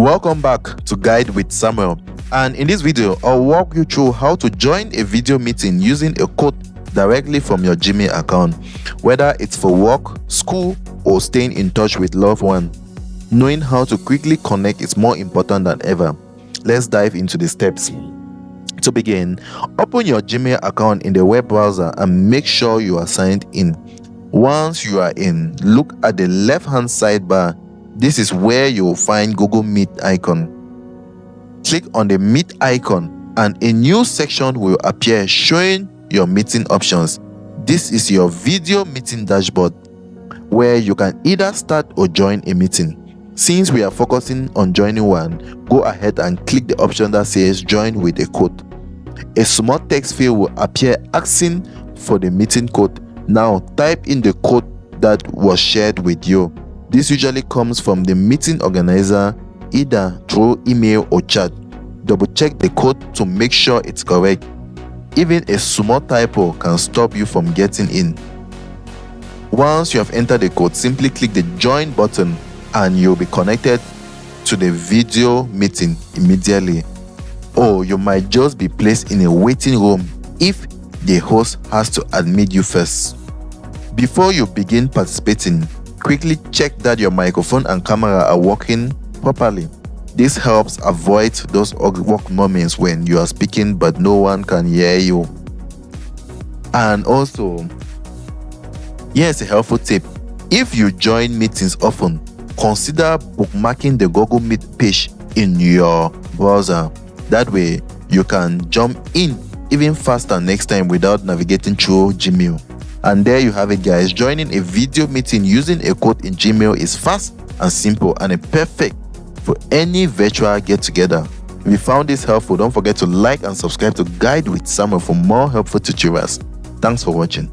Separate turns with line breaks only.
Welcome back to Guide with Samuel, and in this video I'll walk you through how to join a video meeting using a code directly from your Gmail account, whether it's for work, school, or staying in touch with loved ones. Knowing how to quickly connect is more important than ever. Let's dive into the steps. To begin, open your Gmail account in the web browser and make sure you are signed in. Once you are in, look at the left hand sidebar. This is where you will find Google Meet icon. Click on the Meet icon and a new section will appear showing your meeting options. This is your video meeting dashboard, where you can either start or join a meeting. Since we are focusing on joining one, go ahead and click the option that says join with a code. A small text field will appear asking for the meeting code. Now type in the code that was shared with you. This usually comes from the meeting organizer, either through email or chat. Double check the code to make sure it's correct. Even a small typo can stop you from getting in. Once you have entered the code, simply click the join button and you'll be connected to the video meeting immediately. Or you might just be placed in a waiting room if the host has to admit you first. Before you begin participating, quickly check that your microphone and camera are working properly. This helps avoid those awkward moments when you are speaking but no one can hear you. And also, here's a helpful tip. If you join meetings often, consider bookmarking the Google Meet page in your browser. That way, you can jump in even faster next time without navigating through Gmail. And there you have it, guys. Joining a video meeting using a code in Gmail is fast and simple and perfect for any virtual get-together. If you found this helpful, don't forget to like and subscribe to Guide with Samuel for more helpful tutorials. Thanks for watching.